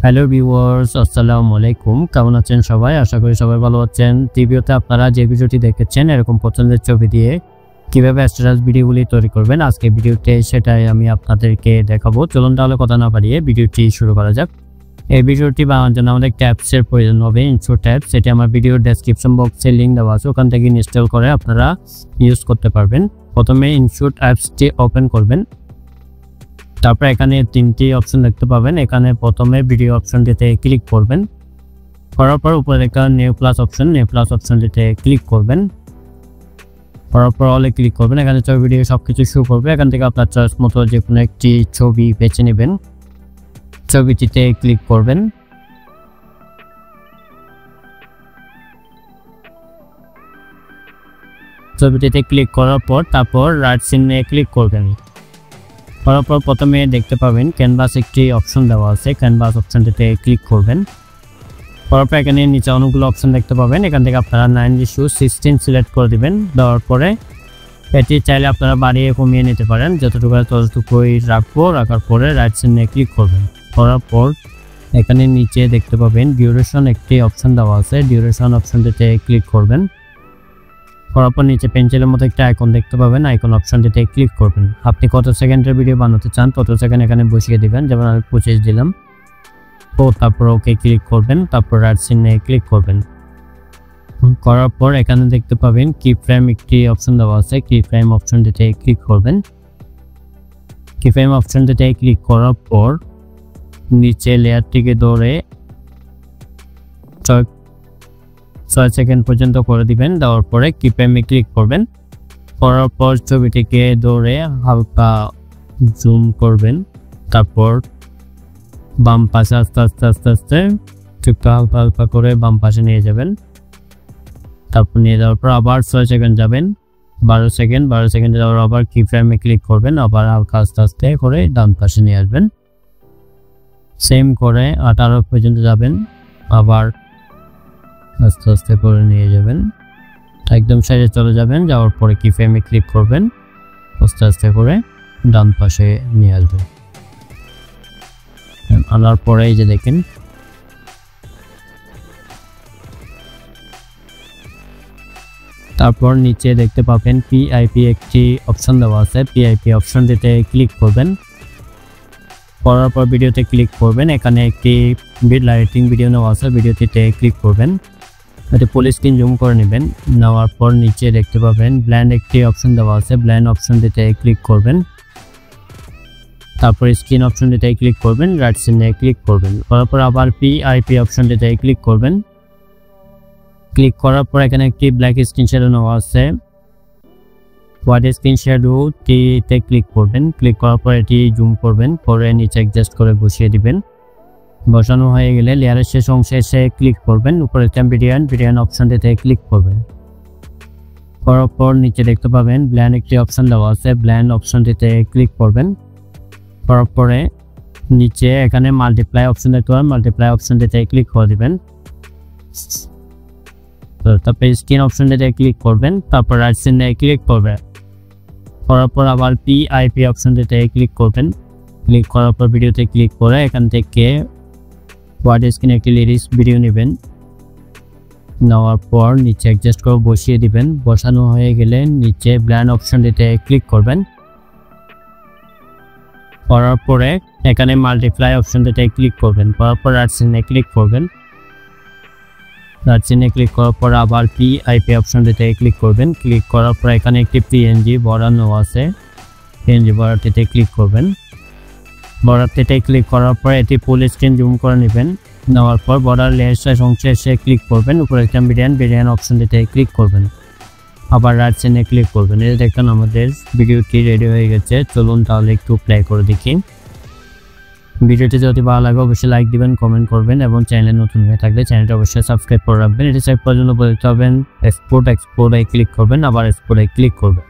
Hello viewers, আসসালামু আলাইকুম। কেমন আছেন সবাই? আশা করি সবাই ভালো আছেন। টিভিতে আপনারা যে ভিডিওটি দেখেছেন এরকম পছন্দের ছবি দিয়ে কিভাবে স্ট্যাটাস ভিডিওগুলি তৈরি করবেন, আজকে ভিডিওতে সেটাই আমি আপনাদেরকে দেখাবো। চলুন তাহলে কথা না বাড়িয়ে ভিডিওটি শুরু করা যাক। এই ভিডিওটি বানানোর জন্য আমাদের ট্যাবসের প্রয়োজন হবে, ইনশো ট্যাবস। এটি আমার ভিডিওর ডেসক্রিপশন বক্সে লিঙ্ক দেওয়া আছে, ওখান থেকে ইনস্টল করে আপনারা ইউজ করতে পারবেন। প্রথমে ইনশো ট্যাবসটি ওপেন করবেন। তারপর এখানে তিনটি অপশন দেখতে পাবেন। এখানে প্রথমে ভিডিও অপশনটিতে ক্লিক করবেন। করার পর উপরে লেখা নিউ প্লাস অপশনটিতে ক্লিক করবেন। করার পর অলে ক্লিক করবেন। এখানে ছবি ভিডিও সবকিছু শো করবে। এখান থেকে আপনার চয়েস মতো যে কোনো একটি ছবি বেছে নেবেন। ছবিটিতে ক্লিক করবেন। ছবিটিতে ক্লিক করার পর তারপর রাইট চিহ্নে ক্লিক করবেন। করার পর প্রথমে দেখতে পাবেন ক্যানভাস একটি অপশন দেওয়া আছে, ক্যানভাস অপশনটিতে ক্লিক করবেন। করার পর এখানে নিচে অনেকগুলো অপশন দেখতে পাবেন। এখান থেকে আপনারা 9:16 সিলেক্ট করে দিবেন। দেওয়ার পরে এটি চাইলে আপনারা বাড়িয়ে কমিয়ে নিতে পারেন, যতটুকু ততটুকুই রাখবো। রাখার পরে রাইট চিহ্নে ক্লিক করবেন। করার পর এখানে নিচে দেখতে পাবেন ডিউরেশন একটি অপশন দেওয়া আছে, ডিউরেশন অপশনটিতে ক্লিক করবেন। করার পর নিচে পেন্সিলের মতো একটা আইকন দেখতে পাবেন, আইকন অপশনটিতে ক্লিক করবেন। আপনি কত সেকেন্ডের ভিডিও বানাতে চান তত সেকেন্ড এখানে বসিয়ে দিবেন, যেমন আমি 25 দিলাম। তো তারপর ওকে ক্লিক করবেন। তারপর রাইট চিহ্নে ক্লিক করবেন। করার পর এখানে দেখতে পাবেন কি ফ্রেম একটি অপশন দেওয়া আছে, কি ফ্রেম অপশনটিতে ক্লিক করবেন। কি ফ্রেম অপশনটিতে ক্লিক করার পর নিচে লেয়ারটিকে ধরে 6 সেকেন্ড পর্যন্ত করে দিবেন। দেওয়ার পরে কি ফ্রেমে ক্লিক করবেন। করার পর ছবিটিকে ধরে হালকা জুম করবেন। তারপর বাম পাশে আস্তে আস্তে একটু হালকা করে বাম পাশে নিয়ে যাবেন। তারপর নিয়ে যাওয়ার পর আবার 6 সেকেন্ড যাবেন, 12 সেকেন্ডে যাওয়ার আবার কি ফ্রেমে ক্লিক করবেন। আবার হালকা আস্তে করে ডান পাশে নিয়ে আসবেন। সেম করে 18 পর্যন্ত যাবেন, আবার আস্তে করে নিয়ে যাবেন, একদম সাইডে চলে যাবেন। যাওয়ার পরে কি ফ্রেমে ক্লিক করবেন, আস্তে করে ডান পাশে নিয়ে আসবেন। আনার পরে এই যে দেখেন তারপর নিচে দেখতে পাবেন পিআইপি একটি অপশন দেওয়া আছে, পিআইপি অপশনটিতে ক্লিক করবেন। করার পর ভিডিওতে ক্লিক করবেন। এখানে একটি লাইটিং ভিডিও নেওয়া আছে, ভিডিওটিতে ক্লিক করবেন। এটি ফুল স্ক্রিন জুম করে নেবেন। নেওয়ার পর নিচে দেখতে পাবেন ব্ল্যান্ড একটি অপশন দেওয়া আছে, ব্ল্যান্ড অপশনটিতে ক্লিক করবেন। তারপর স্ক্রিন অপশনটিতে ক্লিক করবেন, রাইট চিহ্নে ক্লিক করবেন। করার পর আবার পিআইপি অপশনটিতে ক্লিক করবেন। ক্লিক করার পর এখানে একটি ব্ল্যাক স্ক্রিন শ্যাডো নেওয়া আছে, হোয়াইট স্ক্রিন শ্যাডোটিতে ক্লিক করবেন। ক্লিক করার পর এটি জুম করবেন, করে নিচে অ্যাডজাস্ট করে বসিয়ে দিবেন। বসানো হয়ে গেলে লেয়ারের শেষ অংশে এসে ক্লিক করবেন। উপরে বিডিয়ান অপশনটিতে ক্লিক করবেন। করার পর নিচে দেখতে পাবেন ব্ল্যান্ড একটি অপশন দেওয়া আছে, ব্ল্যান্ড অপশনটিতে ক্লিক করবেন। করার পরে নিচে এখানে মাল্টিপ্লাই অপশন দেখতে পাবেন, মাল্টিপ্লাই অপশনটিতে ক্লিক করে দিবেন। তারপর স্ক্রিন অপশনটিতে ক্লিক করবেন। তারপর রাইট চিহ্নে ক্লিক করবেন। করার পর আবার পিআইপি অপশনটিতে ক্লিক করবেন। ক্লিক করার পর ভিডিওতে ক্লিক করে এখান থেকে হোয়াইট স্ক্রিনে একটি লিরিক্স ভিডিও নেবেন। নেওয়ার পর নিচে অ্যাডজাস্ট করে বসিয়ে দিবেন। বসানো হয়ে গেলে নিচে ব্ল্যান্ড অপশনটিতে ক্লিক করবেন। করার পরে এখানে মাল্টিপ্লাই অপশনটিতে ক্লিক করবেন। করার পর রাইট চিহ্নে ক্লিক করবেন। রাইট চিহ্নে ক্লিক করার পর আবার পিআইপি অপশনটিতে ক্লিক করবেন। ক্লিক করার পর এখানে একটি পিএনজি বর্ডার নেওয়া আছে, পিএনজি বর্ডারটিতে ক্লিক করবেন। বর্ডারটিতে ক্লিক করার পর এটি ফুল স্ক্রিন জুম করে নেবেন। নেওয়ার পর বর্ডার লেয়ার শেষ অংশে এসে ক্লিক করবেন। উপরে একটা বিডিয়ান অপশনটিতে ক্লিক করবেন। আবার রাইট চিহ্নে ক্লিক করবেন। এই দেখেন আমাদের ভিডিওটি রেডি হয়ে গেছে। চলুন তাহলে একটু প্লে করে দেখি। ভিডিওটি যদি ভালো লাগে অবশ্যই লাইক দিবেন, কমেন্ট করবেন এবং চ্যানেলে নতুন হয়ে থাকলে চ্যানেলটা অবশ্যই সাবস্ক্রাইব করে রাখবেন। এটি সাইড পর্যন্ত বলতে হবেন এক্সপোর্ট ক্লিক করবেন, আবার এক্সপোর্টে ক্লিক করবেন।